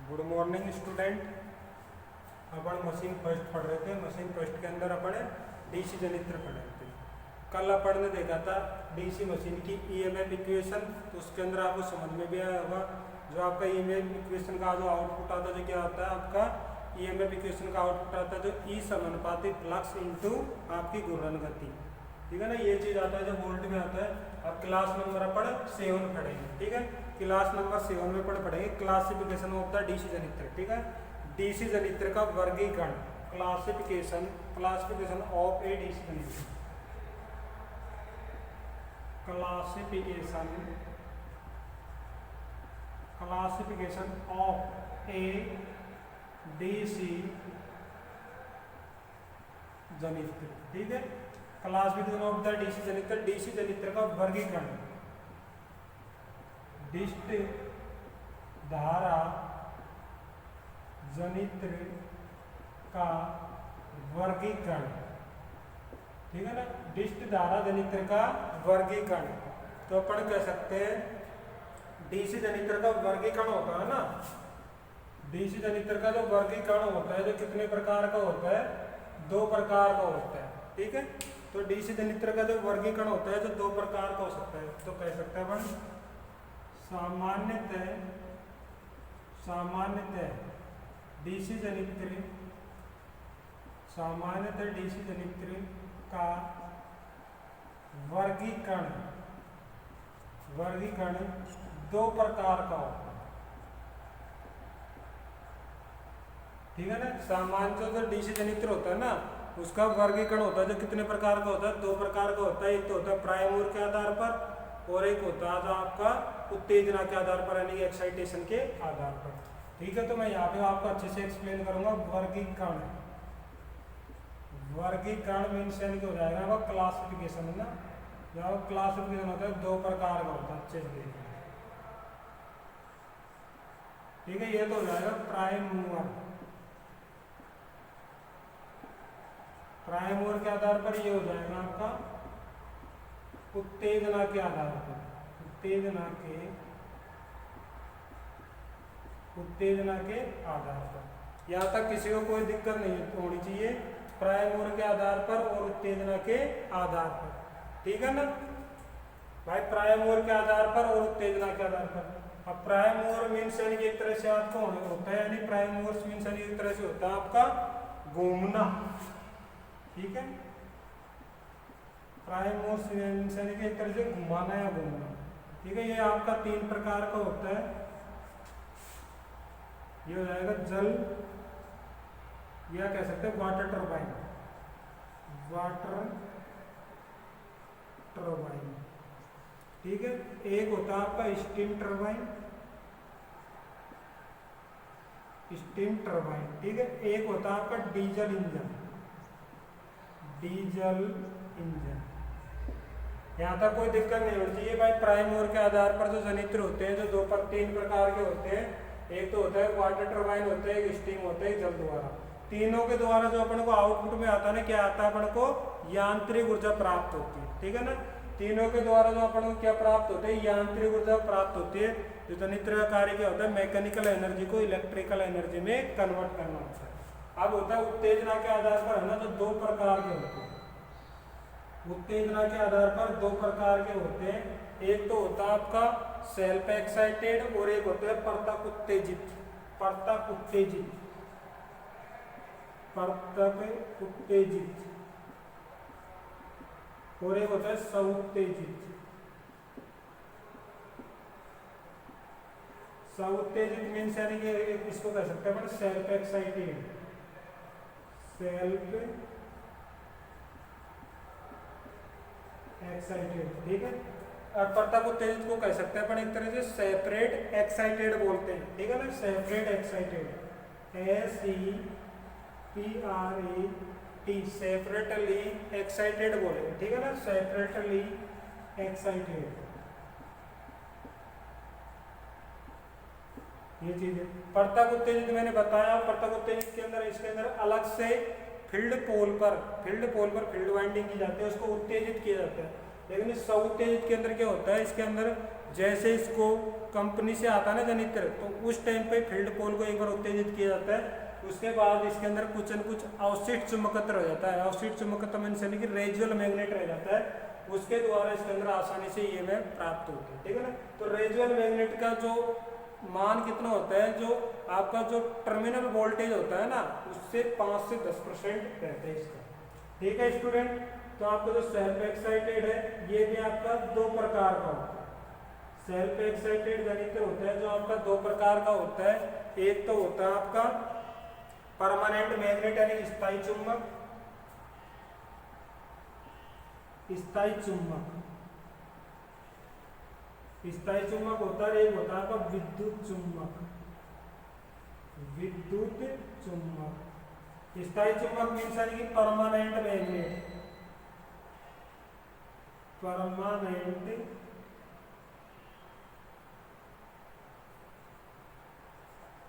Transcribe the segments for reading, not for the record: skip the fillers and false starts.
Good morning student. अपन machine first पढ़ रहे थे। मशीन फर्स्ट के अंदर अपन डीसी जनित्र पढ़ रहे थे। कल अपन ने देखा था डीसी मशीन की ईएमएफ इक्वेशन, तो उसके अंदर आपको समझ में भी आया होगा जो आपका ईएमएफ इक्वेशन का जो आउटपुट आता है, जो क्या आता है आपका ईएमएफ इक्वेशन का आउटपुट आता है जो ई समानुपाती फ्लक्स इनटू आपकी घूर्णन गति, ठीक है ना। ये चीज आता है जो वोल्ट में आता है। अब क्लास नंबर अपन 7 पढ़ेंगे, ठीक है। क्लास नंबर 7 में पढ़ेंगे क्लासिफिकेशन ऑफ द डीसी जनित्र, ठीक है। डीसी जनित्र का वर्गीकरण, क्लासिफिकेशन ऑफ ए डीसी जनित्र, क्लासिफिकेशन ऑफ ए डीसी जनित्र, ठीक है। क्लासिफिकेशन ऑफ द डीसी जनित्र, डीसी जनित्र का वर्गीकरण, डिस्ट धारा जनित्र का वर्गीकरण, ठीक है ना। डिस्ट धारा जनित्र का वर्गीकरण, तो अपन कह सकते हैं डीसी जनित्र का वर्गीकरण होता है ना। डीसी जनित्र का जो वर्गीकरण होता है जो कितने प्रकार का होता है, 2 प्रकार का होता है, ठीक है। तो डीसी जनित्र का जो वर्गीकरण होता है जो 2 प्रकार का हो सकता है, तो कह सकते हैं अपन सामान्यतः डीसी जनित्र, सामान्यतः डीसी जनित्र का वर्गीकरण 2 प्रकार का होता है, ठीक है ना। सामान्य जो डीसी जनित्र होता है ना उसका वर्गीकरण होता है जो कितने प्रकार का होता है, 2 प्रकार का होता है। एक तो होता है प्राइम मूवर के आधार पर और एक होता है जो आपका उत्तेजना के आधार पर, यानी कि एक्साइटेशन के आधार पर, ठीक है। तो मैं यहाँ पे आपको अच्छे से एक्सप्लेन करूंगा। वर्गीकरण मीन्स यानी कि हो जाएगा वो क्लासिफिकेशन है ना। जब क्लासिफिकेशन होता है 2 प्रकार का होता है, अच्छे से देखिए, ठीक है। ये तो हो जाएगा प्राइम मूवर के आधार पर, ये हो जाएगा आपका उत्तेजना के आधार पर, उत्तेजना के आधार पर। यहाँ तक किसी को कोई दिक्कत नहीं होनी चाहिए, प्राइम मूवर के आधार पर और उत्तेजना के आधार पर, ठीक है ना भाई। प्राइम मूवर के आधार पर और उत्तेजना के आधार पर। अब प्राइम मूवर मीन्स यानी एक तरह से आपको होता है, यानी प्राइम मूवर मीन्स यानी एक तरह से होता है आपका घूमना, ठीक है। प्राइम मूवर मीन्स यानी कि एक तरह से घुमाना या घूमना, ठीक है। ये आपका 3 प्रकार का होता है। ये हो जाएगा जल, या कह सकते हैं वाटर टरबाइन, ठीक है। एक होता है आपका स्टीम टरबाइन, ठीक है। एक होता है आपका डीजल इंजन। यहाँ तक कोई दिक्कत नहीं होनी चाहिए भाई। प्राइम मूवर के आधार पर जो जनित्र होते हैं जो 3 प्रकार के होते हैं, एक तो होता है वाटर टरबाइन होता है, एक स्टीम होता है, एक जल द्वारा। तीनों के द्वारा जो अपन को आउटपुट में आता है ना, क्या आता है अपन को यांत्रिक ऊर्जा प्राप्त होती है, ठीक है ना। तीनों के द्वारा जो अपन को क्या प्राप्त होते हैं, यांत्रिक ऊर्जा प्राप्त होती है। जो जनित्र का कार्य क्या होता है, मैकेनिकल एनर्जी को इलेक्ट्रिकल एनर्जी में कन्वर्ट करना होता है। अब होता है उत्तेजना के आधार पर, है ना, जो 2 प्रकार के होते हैं। उत्तेजना के आधार पर 2 प्रकार के होते हैं। एक तो होता है आपका सेल्फ एक्साइटेड और एक होता है परतक उत्तेजित, और एक होता है सउत्तेजित। सउत्तेजित मीन्स यानी कि इसको कह सकते हैं सेल्फ एक्साइटेड, ठीक है। और परतक उत्तेजित को कह सकते हैं अपन एक तरह से सेपरेट एक्साइटेड बोलते हैं, ठीक है ना। Separate excited, SEPRAT, separately excited बोलेंगे, ठीक है ना। सेपरेटली एक्साइटेड, ये चीज है। परतक उत्तेजित मैंने बताया, परतक उत्तेजित के अंदर इसके अंदर अलग से फील्ड पोल पर फील्ड वाइंडिंग की जाती है, उसको उत्तेजित किया जाता है। लेकिन इस सउत्तेजित के अंदर क्या होता है, इसके अंदर जैसे इसको कंपनी से आता है ना जनित्र, तो उस टाइम पे फील्ड पोल को एक बार उत्तेजित किया जाता है, उसके बाद इसके अंदर कुछ न कुछ अवशिष्ट चुंबकत्व रह जाता है। अवशिष्ट चुंबकत्व मीन्स यानी कि रेजुअल मैग्नेट रह जाता है, उसके द्वारा इसके अंदर आसानी से ईएमएफ प्राप्त होती है, ठीक है ना। तो रेजुअल मैग्नेट का जो मान कितना होता है, जो आपका जो टर्मिनल वोल्टेज होता है ना, उससे 5 से 10% रहता है इसका, ठीक है स्टूडेंट। तो आपका जो सेल्फ एक्साइटेड है ये भी आपका दो प्रकार का होता है। सेल्फ एक्साइटेड जनित्र होता है जो आपका दो प्रकार का होता है। एक तो होता है आपका परमानेंट मैग्नेट यानी स्थायी चुंबक, स्थायी चुंबक, स्थायी चुंबक होता है। एक होता है आपका विद्युत चुंबक, विद्युत चुंबक। स्थायी चुंबक मीन्स यानी कि permanent magnet, permanent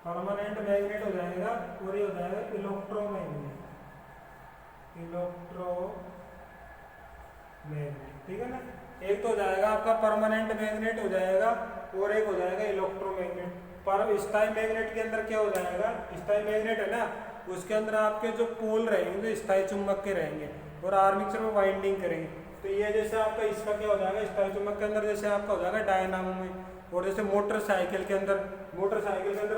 permanent magnet हो जाएगा, और ये हो जाएगा इलेक्ट्रोमैग्नेट, इलेक्ट्रोमैग्नेट, ठीक है ना। एक तो हो जाएगा आपका परमानेंट मैग्नेट हो जाएगा, और एक हो जाएगा इलेक्ट्रोमैग्नेट। पर स्थायी मैग्नेट के अंदर क्या हो जाएगा, स्थायी मैग्नेट है ना, उसके अंदर आपके जो पोल रहेंगे जो स्थायी चुंबक के रहेंगे और आर्मेचर में वाइंडिंग करेंगे। तो ये जैसे आपका इसका क्या हो जाएगा, स्थायी चुंबक के अंदर जैसे आपका हो जाएगा डायनामो में, और जैसे मोटरसाइकिल के अंदर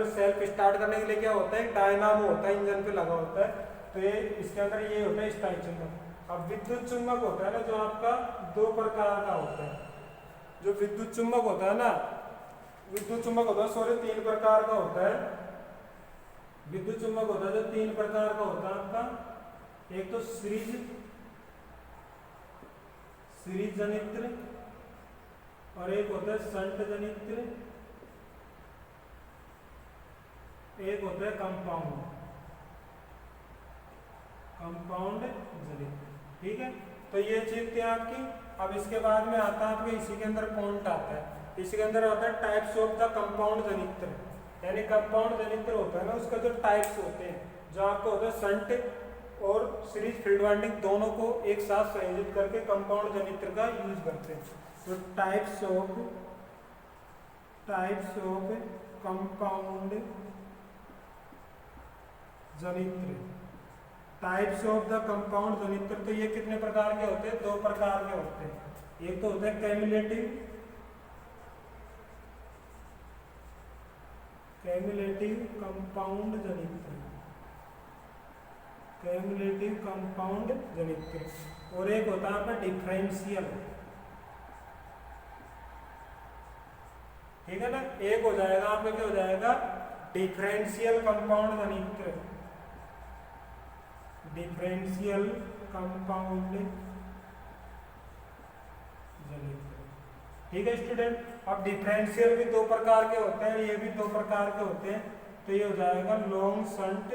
सेल्फ स्टार्ट करने के लिए क्या होता है, डायनामो होता है, इंजन पे लगा होता है। तो ये इसके अंदर ये होता है स्थायी चुंबक। अब विद्युत चुंबक होता है ना जो आपका दो प्रकार का होता है। जो विद्युत चुंबक होता है ना, विद्युत चुंबक होता है सॉरी 3 प्रकार का होता है। विद्युत चुंबक होता है जो 3 प्रकार का होता है आपका। एक तो सीरीज जनित्र, और एक होता है शंट जनित्र, एक होता है कंपाउंड जनित्र, ठीक है। तो ये चीज थी आपकी। अब इसके बाद में आता है आपके इसी के अंदर पॉइंट आता है, इसी के अंदर होता है टाइप्स ऑफ द कंपाउंड जनित्र, यानी कंपाउंड जनित्र होता है ना उसका जो टाइप्स होते हैं, जो आपको होता है शंट और सीरीज फील्ड वाइंडिंग दोनों को एक साथ संयोजित करके कंपाउंड जनित्र का यूज करते हैं। तो टाइप्स ऑफ कंपाउंड जनित्र, टाइप्स ऑफ द कंपाउंड जनित्र। तो ये कितने प्रकार के होते हैं, 2 प्रकार के होते हैं। एक तो होता है कैम्युलेटिव कंपाउंड जनित्र, कैम्युलेटिव कंपाउंड जनित्र, और एक होता है आपका डिफरेंशियल, ठीक है ना। एक हो जाएगा आपका क्या हो जाएगा, डिफरेंशियल कंपाउंड जनित्र, डिफरेंशियल कंपाउंड जनित्र, ठीक है स्टूडेंट। अब डिफरेंशियल भी 2 प्रकार के होते हैं, ये भी 2 प्रकार के होते हैं। तो ये हो जाएगा लॉन्ग शंट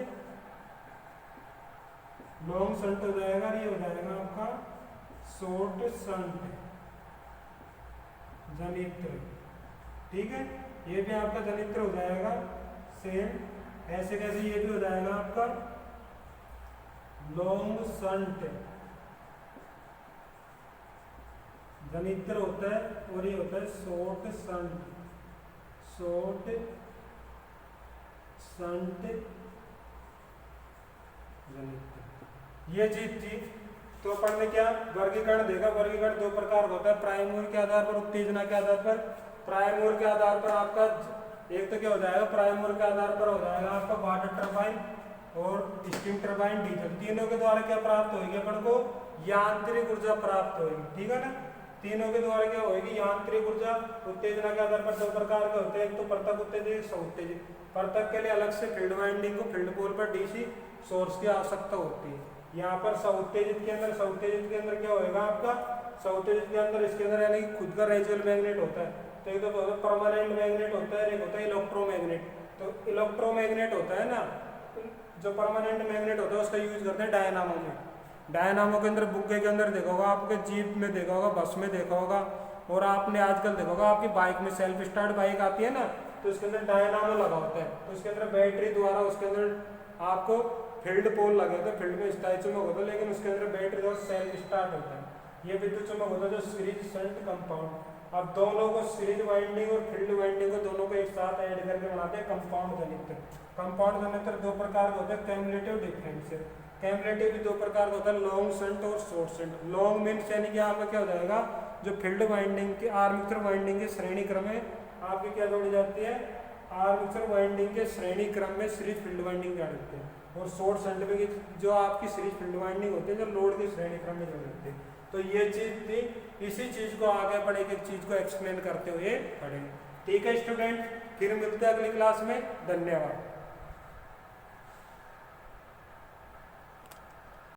हो जाएगा, ये हो जाएगा आपका शॉर्ट शंट जनित्र, ठीक है। ये भी आपका जनित्र हो जाएगा सेम ऐसे कैसे, ये भी हो जाएगा आपका लॉन्ग शंट जनित्र होता है, और ये होता है शॉर्ट शंट जनित्र। ये चीज थी। तो अपन ने क्या वर्गीकरण देखा, वर्गीकरण 2 प्रकार का होता है, प्राइम मूवर के आधार पर, उत्तेजना के आधार पर। प्राइम मूवर के आधार पर आपका एक तो क्या हो जाएगा, प्राइम मूवर के आधार पर हो जाएगा आपका वाटर टरबाइन और स्टीम टरबाइन, डीजल, तीनों के द्वारा क्या प्राप्त होगी अपन को, यांत्रिक ऊर्जा प्राप्त होगी, ठीक है ना। तीनों के द्वारा क्या होगी, यांत्रिक ऊर्जा। उत्तेजना के आधार पर 2 प्रकार के होते हैं, एक तो परतक उत्तेजित, एक सउत्तेजित। परतक के लिए अलग से फील्ड वाइंडिंग को फील्ड पोल पर डीसी सोर्स की आवश्यकता होती है। यहाँ पर सउत्तेजित के अंदर क्या होगा आपका, सउत्तेजित के अंदर इसके अंदर यानी खुद का रेजुअल मैग्नेट होता है। तो एक तो परमानेंट मैग्नेट होता है, एक होता है इलेक्ट्रोमैग्नेट। तो इलेक्ट्रोमैग्नेट होता है ना, जो परमानेंट मैग्नेट होता है उसका यूज करते हैं डायनामो में। डायनामो के अंदर बुग्गे के अंदर देखा होगा, आपके जीप में देखा होगा, बस में देखा होगा, और आपने आजकल देखा होगा आपकी बाइक में सेल्फ स्टार्ट बाइक आती है ना, तो उसके अंदर डायनामो लगा होता है। तो उसके अंदर बैटरी द्वारा उसके अंदर आपको फील्ड पोल लगे होते हैं, फील्ड में स्थायी चुंबक होता है, लेकिन उसके अंदर बैटरी द्वारा सेल्फ स्टार्ट होता है। ये विद्युत चुंबक होता है जो सीरीज शंट कंपाउंड। अब दोनों को सीरीज वाइंडिंग और फील्ड वाइंडिंग को दोनों को एक साथ ऐड करके बनाते हैं कंपाउंड जनित्र। कंपाउंड जनित्र दो प्रकार के होते हैं, कैमुलेटिव, डिफरेंशियल। कैमुलेटिव भी दो प्रकार का होता है, लॉन्ग शंट और शॉर्ट शंट। लॉन्ग मीन्स यानी कि आपका क्या हो जाएगा, जो फील्ड वाइंडिंग की आर्मेचर वाइंडिंग के श्रेणी क्रम में आपकी क्या जोड़ी जाती है, आर्मेचर वाइंडिंग के श्रेणी क्रम में सीरीज फील्ड वाइंडिंग जोड़ देते हैं। और शॉर्ट शंट में जो आपकी सीरीज फील्ड वाइंडिंग होती है जो लोड के श्रेणी क्रम में जोड़ देते हैं। तो ये चीज थी, इसी चीज को आगे बढ़े एक चीज को एक्सप्लेन करते हुए पढ़ेंगे। ठीक है स्टूडेंट, फिर मिलते हैं अगली क्लास में। धन्यवाद।